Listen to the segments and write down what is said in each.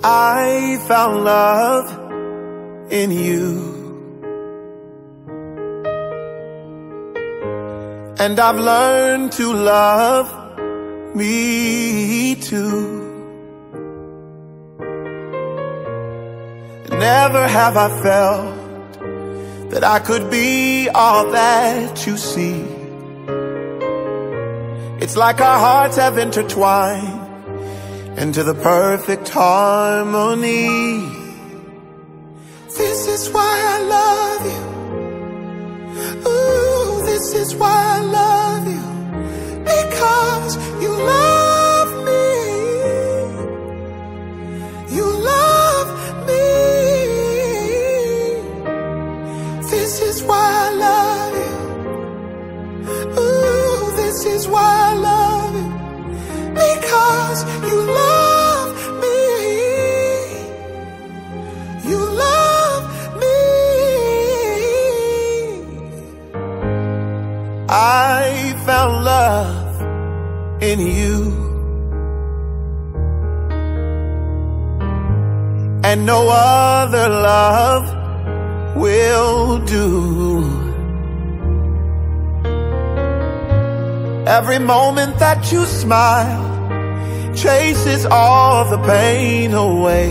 I found love in you. And I've learned to love me too. Never have I felt that I could be all that you see. It's like our hearts have intertwined into the perfect harmony. This is why I love you. Ooh, this is why I love you. Because you love me. You love me. This is why I love you. Ooh, this is why I love you. Because you love me. You love me. I found love in you. And no other love will do. Every moment that you smile chases all the pain away.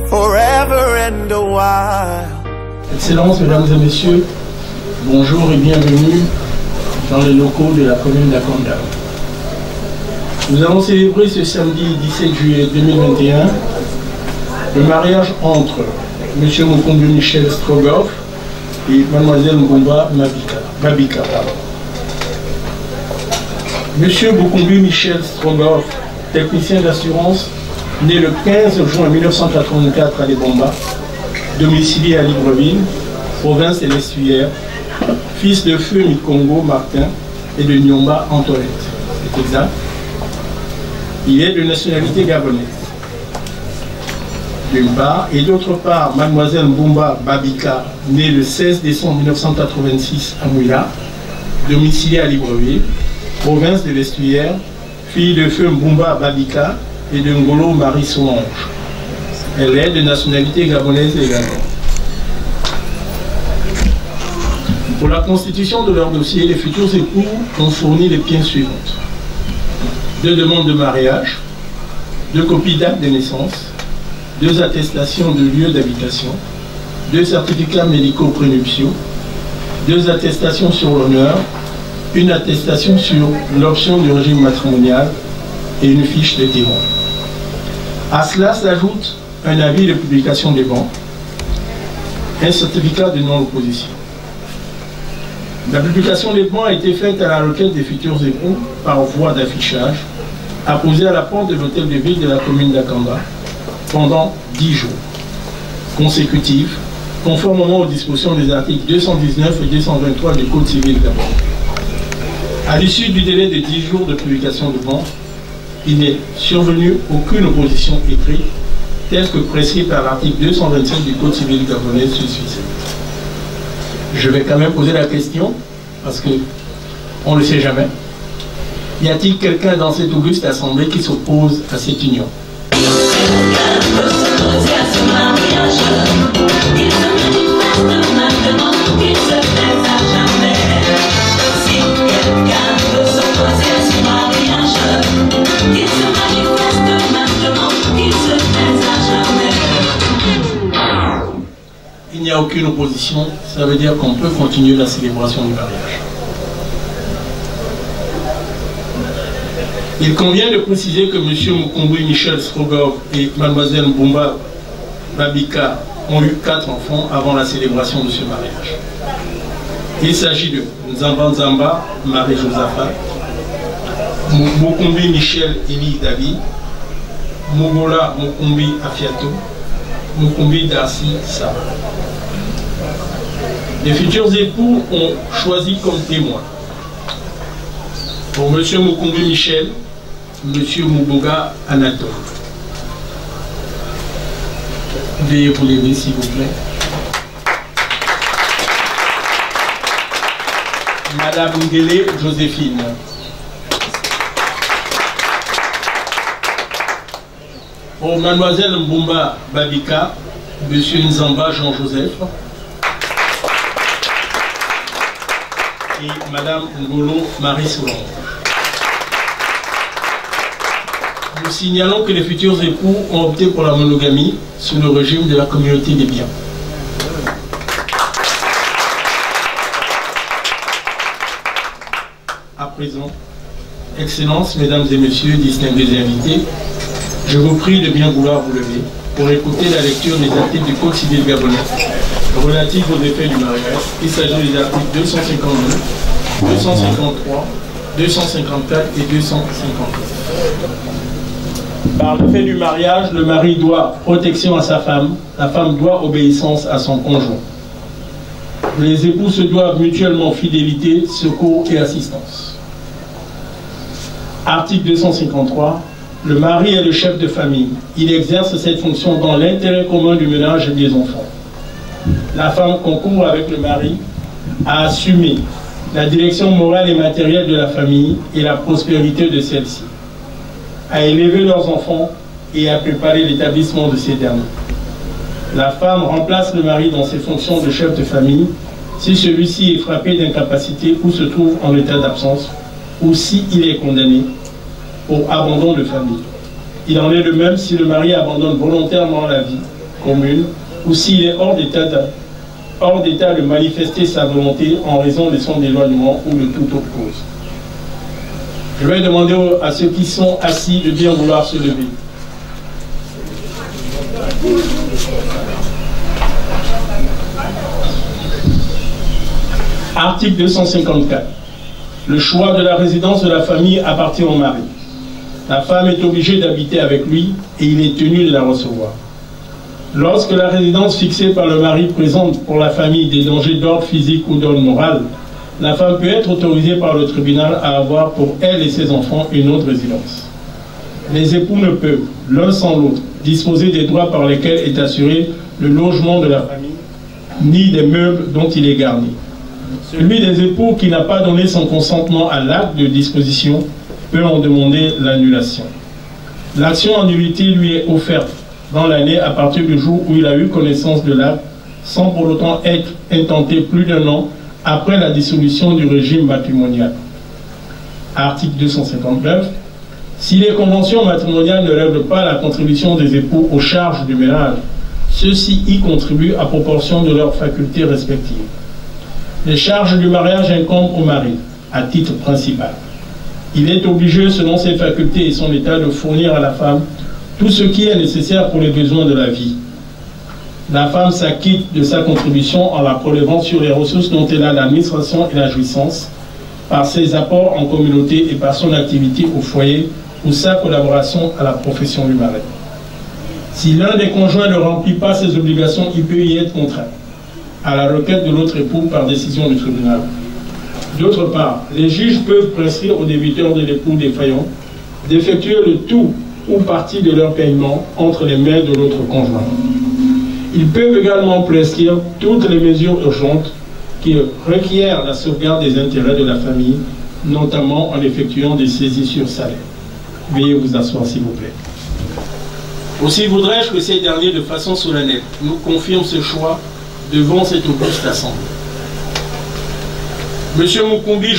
Forever and a while. Excellences, mesdames et messieurs, bonjour et bienvenue dans les locaux de la commune d'Akonda. Nous allons célébrer ce samedi 17 juillet 2021 le mariage entre M. Mukumbi Michel Strogoff et Mademoiselle Ngumba Babika. M. Mukumbi Michel Strogoff, technicien d'assurance, né le 15 juin 1984 à Lebomba, domicilié à Libreville, province de l'Estuaire, fils de Feu Mikongo Martin et de Nyomba Antoinette. C'est exact. Il est de nationalité gabonaise, d'une part, et d'autre part, Mademoiselle Ngumba Babika, née le 16 décembre 1986 à Mouila, domiciliée à Libreville, province de l'Estuaire, fille de Feu Ngumba Babika et de Ngolo Marie Solange. Elle est de nationalité gabonaise également. Pour la constitution de leur dossier, les futurs époux ont fourni les pièces suivantes: 2 demandes de mariage, 2 copies d'actes de naissance, 2 attestations de lieu d'habitation, 2 certificats médicaux prénuptiaux, 2 attestations sur l'honneur, une attestation sur l'option du régime matrimonial et une fiche de témoin. À cela s'ajoute un avis de publication des banques, un certificat de non-opposition. La publication des bans a été faite à la requête des futurs époux par voie d'affichage, apposée à la porte de l'hôtel de ville de la commune d'Akamba pendant 10 jours consécutifs, conformément aux dispositions des articles 219 et 223 du Code civil gabonais. À l'issue du délai de 10 jours de publication de bans, il n'est survenu aucune opposition écrite, telle que prescrite par l'article 227 du Code civil gabonais sur suicide. Je vais quand même poser la question, parce qu'on ne le sait jamais. Y a-t-il quelqu'un dans cette auguste assemblée qui s'oppose à cette union? Il n'y a aucune opposition, ça veut dire qu'on peut continuer la célébration du mariage. Il convient de préciser que M. Mukumbi Michel Strogoff et Mlle Ngumba Babika ont eu 4 enfants avant la célébration de ce mariage. Il s'agit de Nzamba Nzamba Marie-Josaphat, Mukumbi Michel Eli David, Mugola Mukumbi Afiato, Mukumbi Darcy Sarah. Les futurs époux ont choisi comme témoin pour M. Mukumbi Michel, M. Muboga Anatole. Veuillez vous lever s'il vous plaît. Madame Ngele Joséphine. Pour Mademoiselle Mbumba Babika, Monsieur Nzamba Jean-Joseph et Madame Ngolo Marie-Solange. Nous signalons que les futurs époux ont opté pour la monogamie sous le régime de la communauté des biens. À présent, Excellences, Mesdames et Messieurs, distingués invités, je vous prie de bien vouloir vous lever pour écouter la lecture des articles du Code civil gabonais relatifs aux effets du mariage. Il s'agit des articles 252, 253, 254 et 259. Par le fait du mariage, le mari doit protection à sa femme, la femme doit obéissance à son conjoint. Les époux se doivent mutuellement fidélité, secours et assistance. Article 253. Le mari est le chef de famille. Il exerce cette fonction dans l'intérêt commun du ménage et des enfants. La femme concourt avec le mari à assumer la direction morale et matérielle de la famille et la prospérité de celle-ci, à élever leurs enfants et à préparer l'établissement de ces derniers. La femme remplace le mari dans ses fonctions de chef de famille si celui-ci est frappé d'incapacité ou se trouve en état d'absence ou s'il est condamné pour abandon de famille. Il en est de même si le mari abandonne volontairement la vie commune ou s'il est hors d'état de manifester sa volonté en raison de son éloignement ou de toute autre cause. Je vais demander à ceux qui sont assis de bien vouloir se lever. Article 254. Le choix de la résidence de la famille appartient au mari. La femme est obligée d'habiter avec lui et il est tenu de la recevoir. Lorsque la résidence fixée par le mari présente pour la famille des dangers d'ordre physique ou d'ordre moral, la femme peut être autorisée par le tribunal à avoir pour elle et ses enfants une autre résidence. Les époux ne peuvent, l'un sans l'autre, disposer des droits par lesquels est assuré le logement de la famille, ni des meubles dont il est garni. Celui des époux qui n'a pas donné son consentement à l'acte de disposition peut en demander l'annulation. L'action en nullité lui est offerte dans l'année à partir du jour où il a eu connaissance de l'acte, sans pour autant être intenté plus d'1 an après la dissolution du régime matrimonial. Article 259. Si les conventions matrimoniales ne règlent pas la contribution des époux aux charges du ménage, ceux-ci y contribuent à proportion de leurs facultés respectives. Les charges du mariage incombent au mari, à titre principal. Il est obligé, selon ses facultés et son état, de fournir à la femme tout ce qui est nécessaire pour les besoins de la vie. La femme s'acquitte de sa contribution en la prélevant sur les ressources dont elle a l'administration et la jouissance, par ses apports en communauté et par son activité au foyer ou sa collaboration à la profession du mari. Si l'un des conjoints ne remplit pas ses obligations, il peut y être contraint, à la requête de l'autre époux par décision du tribunal. D'autre part, les juges peuvent prescrire aux débiteurs de l'époux défaillant d'effectuer le tout ou partie de leur paiement entre les mains de l'autre conjoint. Ils peuvent également prescrire toutes les mesures urgentes qui requièrent la sauvegarde des intérêts de la famille, notamment en effectuant des saisies sur salaire. Veuillez vous asseoir, s'il vous plaît. Aussi voudrais-je que ces derniers, de façon solennelle, nous confirment ce choix devant cette auguste assemblée. Monsieur Mukumbi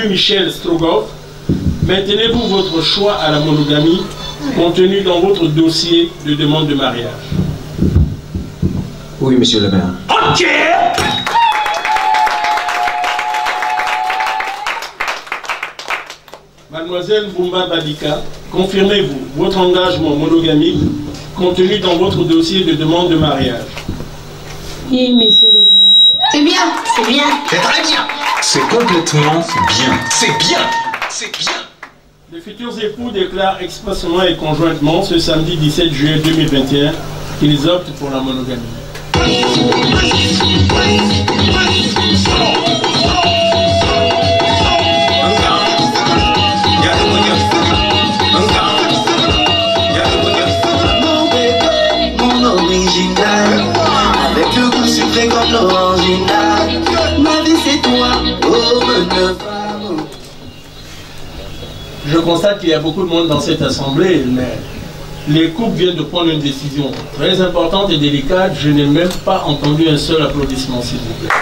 Michel Strogoff, maintenez-vous votre choix à la monogamie contenu dans votre dossier de demande de mariage? Oui, monsieur le maire. Ok. Mademoiselle Mbumba Babika, confirmez-vous votre engagement monogamique contenu dans votre dossier de demande de mariage? Oui, monsieur le maire. C'est bien, c'est bien. C'est très bien. C'est complètement bien. C'est bien. C'est bien. Les futurs époux déclarent expressément et conjointement ce samedi 17 juillet 2021 qu'ils optent pour la monogamie. Mon original, avec le goût sucré comme l'original. Ma vie c'est toi, oh bonne femme. Je constate qu'il y a beaucoup de monde dans cette assemblée, mais les couples viennent de prendre une décision très importante et délicate. Je n'ai même pas entendu un seul applaudissement, s'il vous plaît.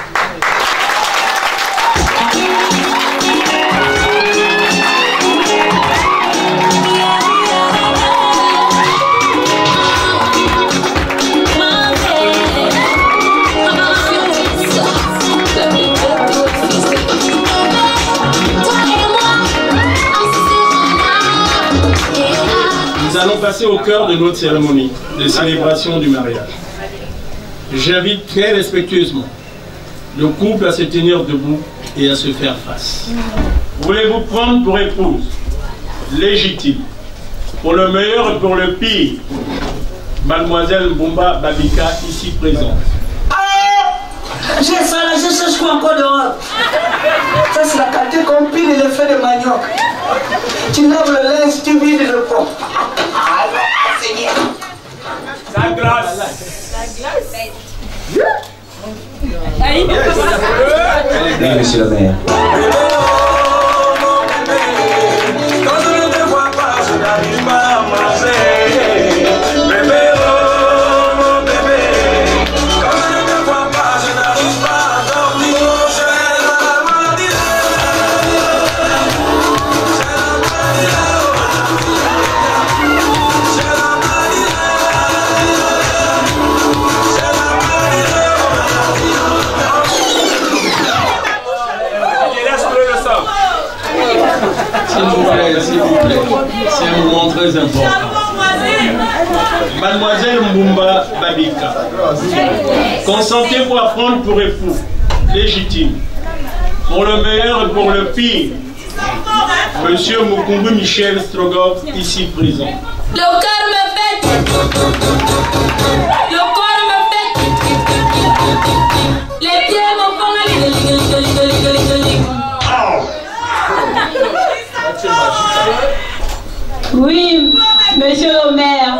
Nous allons passer au cœur de notre cérémonie de célébration du mariage. J'invite très respectueusement le couple à se tenir debout et à se faire face. Voulez-vous prendre pour épouse légitime, pour le meilleur et pour le pire, Mademoiselle Mbumba Babika, ici présente? J'ai ça là, je cherche quoi encore dehors? Ça c'est la qualité qu'on pile et le fait de manioc. Tu laves le linge, tu vides le pot. La glace. Oui, monsieur le maire. Quand je ne te vois pas, je n'arrive pas à manger. Bébé, oh mon bébé. Quand je ne te vois pas, je n'arrive pas à dormir. C'est la maladie. S'il vous plaît, c'est un moment très important. Mademoiselle Mbumba Babika, consentez-vous à prendre pour époux légitime, pour le meilleur et pour le pire, Monsieur Mukungu Michel Strogoff, ici présent. Le cœur me pète. Le corps me pète. Les pieds me font. Oui, monsieur le maire.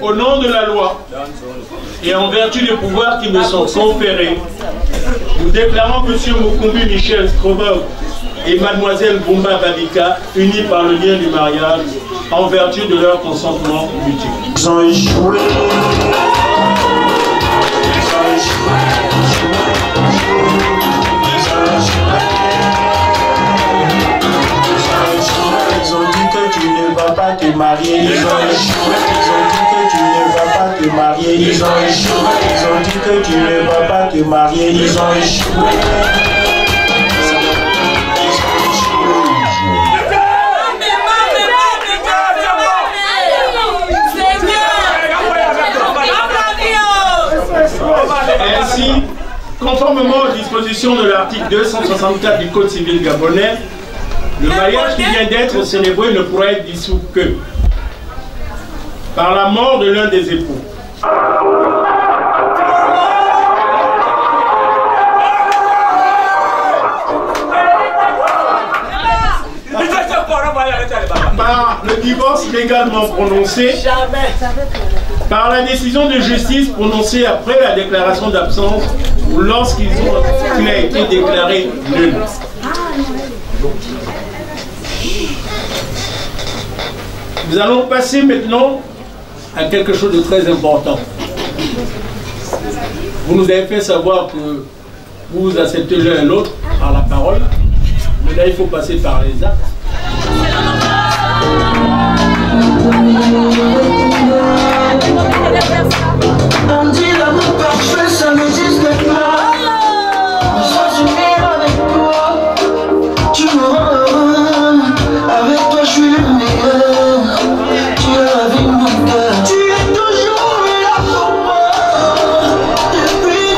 Au nom de la loi et en vertu des pouvoirs qui me sont conférés, nous déclarons M. Mukungu Michel Strogoff et Mademoiselle Mbumba Babika unis par le lien du mariage en vertu de leur consentement mutuel. Ils ont échoué. Ils ont dit que tu ne vas pas te marier. Ils ont échoué. Ils ont dit que tu ne vas pas te marier. Ils ont échoué. Ils ont dit que tu ne vas pas te marier. Ils ont échoué. Ainsi, conformément aux dispositions de l'article 264 du Code civil gabonais, le mariage qui vient d'être célébré ne pourra être dissous que par la mort de l'un des époux. Par le divorce légalement prononcé, par la décision de justice prononcée après la déclaration d'absence ou lorsqu'il a été déclaré nul. Nous allons passer maintenant à quelque chose de très important. Vous nous avez fait savoir que vous acceptez l'un et l'autre par la parole, mais là il faut passer par les actes. On dit l'amour parfait, ça n'existe pas. Je suis bien avec toi. Tu me rends heureux. Avec toi, je suis le meilleur. Tu es la vie de mon cœur. Tu es toujours là pour moi. Depuis,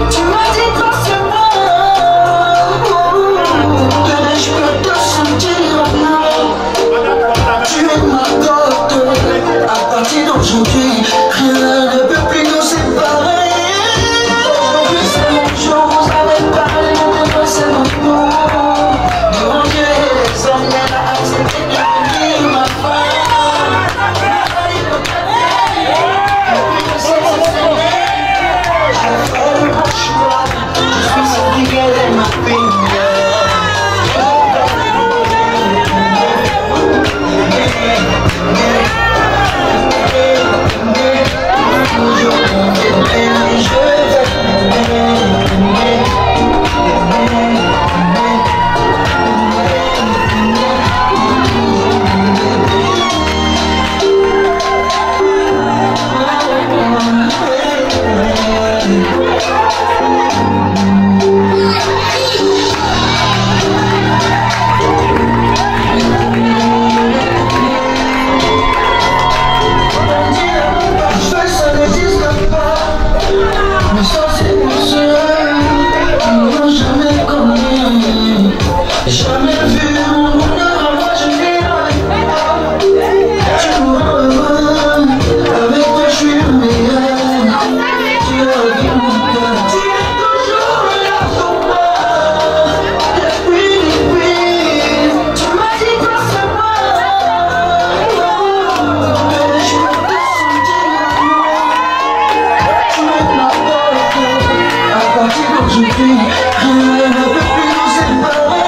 tu m'as dit toi c'est moi. Que je peux te sentir en moi. Tu es ma Jamais vu mon bonheur, moi je vis avec toi. Tu me rends heureux, avec toi je suis le meilleur. Tu as vu mon cœur, tu es toujours là pour moi. Depuis, tu m'as dit toi c'est moi. Je me sentir l'amour. Tu m'as n'importe à partir d'aujourd'hui, rien ne peut plus nous séparer.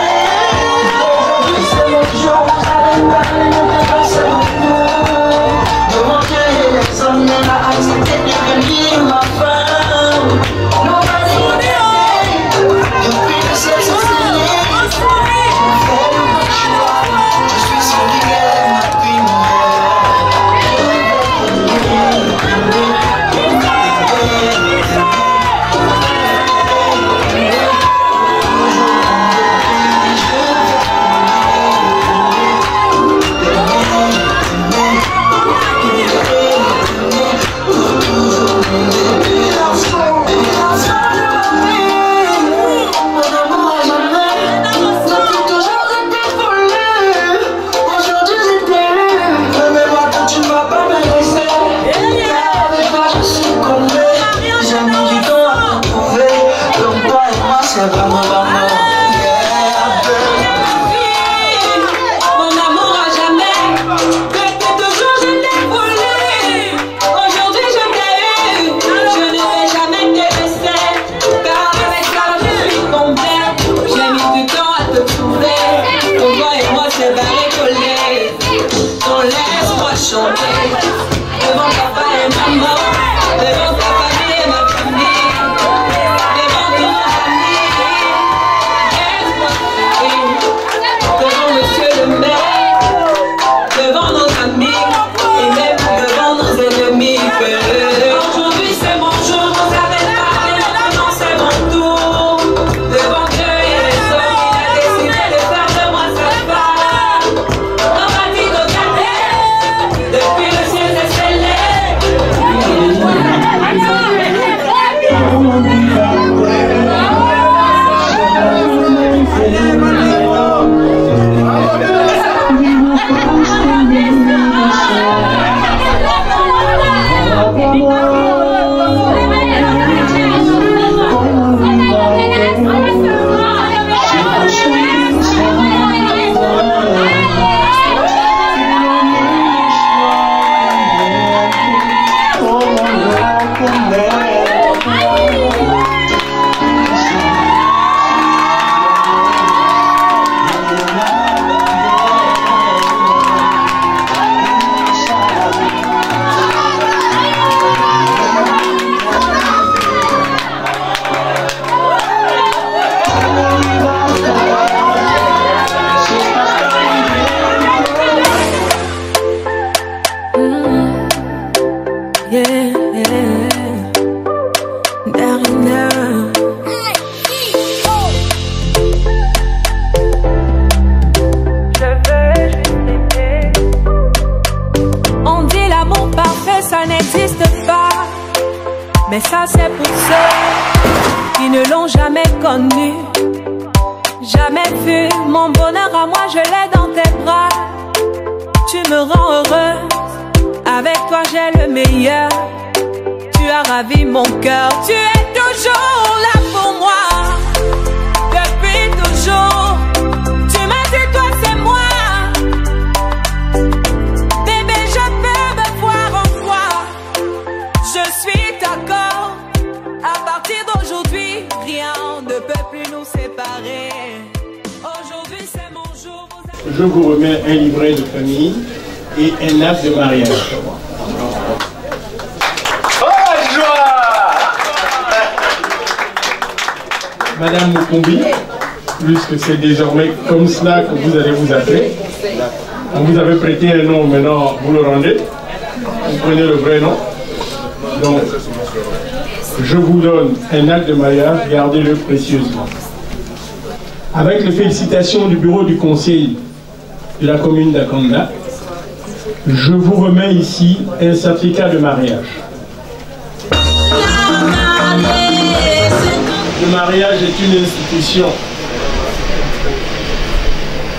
Mais ça c'est pour ceux qui ne l'ont jamais connu, jamais vu. Mon bonheur à moi je l'ai dans tes bras. Tu me rends heureuse, avec toi j'ai le meilleur. Tu as ravi mon cœur, tu es toujours là pour moi. Depuis toujours, tu m'as dit toi c'est moi. Bébé je peux me voir en toi. Je suis d'accord, à partir d'aujourd'hui, rien ne peut plus nous séparer. Aujourd'hui c'est mon jour. Je vous remets un livret de famille et un acte de mariage. Madame Mukumbi, puisque c'est désormais comme cela que vous allez vous appeler. On vous avait prêté un nom, maintenant vous le rendez. Vous prenez le vrai nom. Donc, je vous donne un acte de mariage, gardez-le précieusement. Avec les félicitations du bureau du conseil de la commune d'Akanda, je vous remets ici un certificat de mariage. Le mariage est une institution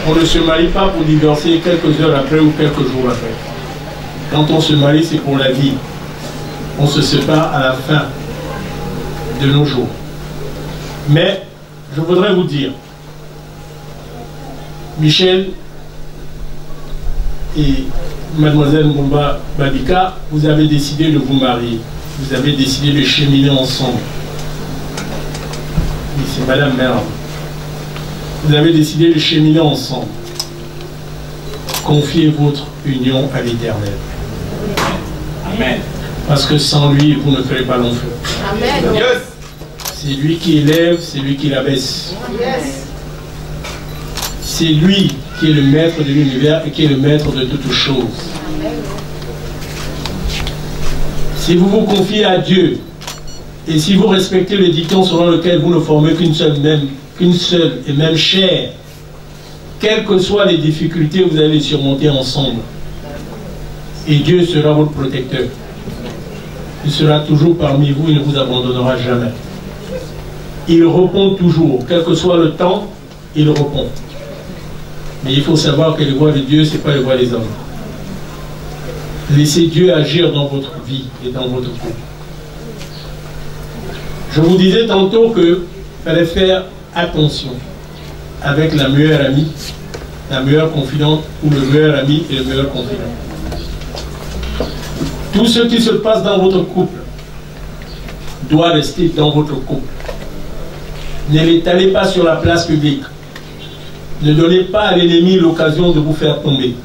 On ne se marie pas pour divorcer quelques heures après ou quelques jours après. Quand on se marie, c'est pour la vie. On se sépare à la fin de nos jours. Mais je voudrais vous dire, Michel et Mademoiselle Mumba Babika, vous avez décidé de vous marier. Vous avez décidé de cheminer ensemble. Oui, c'est Madame Merde. Vous avez décidé de cheminer ensemble. Confiez votre union à l'Éternel. Amen. Parce que sans lui, vous ne ferez pas long feu. Amen. Yes. C'est lui qui élève, c'est lui qui l'abaisse. Yes. C'est lui qui est le maître de l'univers et qui est le maître de toutes choses. Si vous vous confiez à Dieu et si vous respectez le dicton selon lequel vous ne formez qu'une seule et même chair, quelles que soient les difficultés, vous allez les surmonter ensemble. Et Dieu sera votre protecteur. Il sera toujours parmi vous, il ne vous abandonnera jamais. Il répond toujours, quel que soit le temps, il répond. Mais il faut savoir que les voies de Dieu, ce n'est pas les voies des hommes. Laissez Dieu agir dans votre vie et dans votre couple. Je vous disais tantôt qu'il fallait faire attention avec la meilleure amie, la meilleure confidente ou le meilleur ami et le meilleur confident. Tout ce qui se passe dans votre couple doit rester dans votre couple. Ne l'étalez pas sur la place publique. Ne donnez pas à l'ennemi l'occasion de vous faire tomber.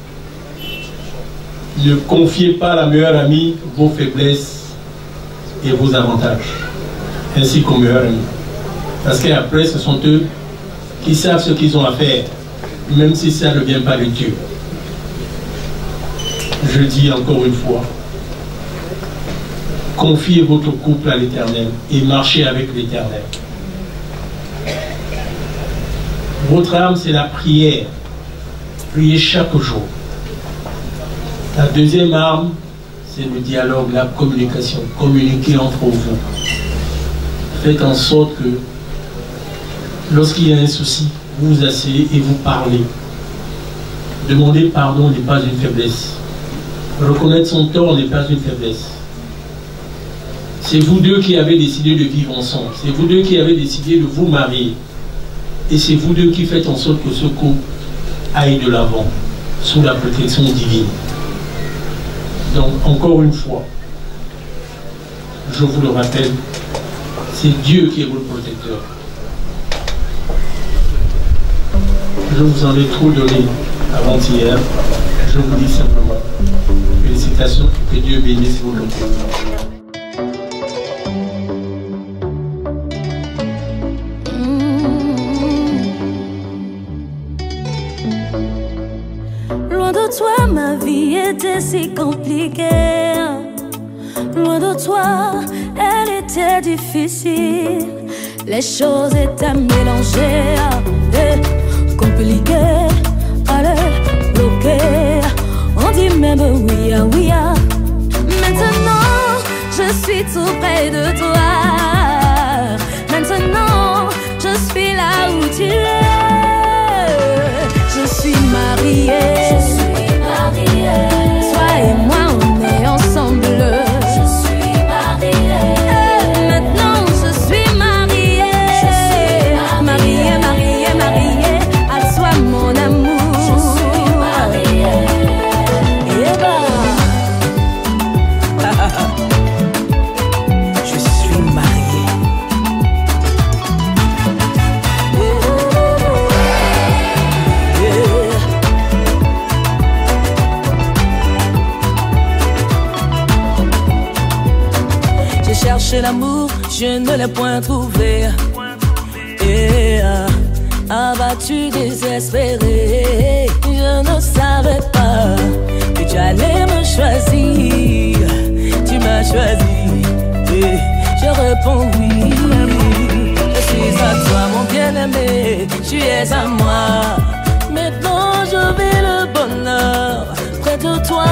Ne confiez pas à la meilleure amie vos faiblesses et vos avantages, ainsi qu'au meilleur ami. Parce qu'après, ce sont eux qui savent ce qu'ils ont à faire, même si ça ne vient pas de Dieu. Je dis encore une fois, confiez votre couple à l'Éternel et marchez avec l'Éternel. Votre âme, c'est la prière. Priez chaque jour. La deuxième arme, c'est le dialogue, la communication. Communiquez entre vous. Faites en sorte que lorsqu'il y a un souci, vous vous asseyez et vous parlez. Demander pardon n'est pas une faiblesse. Reconnaître son tort n'est pas une faiblesse. C'est vous deux qui avez décidé de vivre ensemble. C'est vous deux qui avez décidé de vous marier. Et c'est vous deux qui faites en sorte que ce couple aille de l'avant, sous la protection divine. Donc, encore une fois, je vous le rappelle, c'est Dieu qui est votre protecteur. Je vous en ai trop donné avant-hier. Je vous dis simplement, félicitations, que Dieu bénisse vos locaux. Toi, ma vie était si compliquée. Loin de toi, elle était difficile. Les choses étaient mélangées, compliquées, allez, bloquées. On dit même oui, oui. Maintenant, je suis tout près de toi. Maintenant, je suis là où tu es. Je suis mariée. Toi et moi, on est ensemble. Je suis mariée. Maintenant, je suis mariée. Mariée, mariée, mariée. À toi, mon amour. Je suis mariée. Je suis mariée. Chercher l'amour, je ne l'ai point trouvé. Et abattu, désespéré, je ne savais pas que tu allais me choisir. Tu m'as choisi, et je réponds oui. Je suis à toi, mon bien-aimé, tu es à moi. Maintenant, je vis le bonheur près de toi.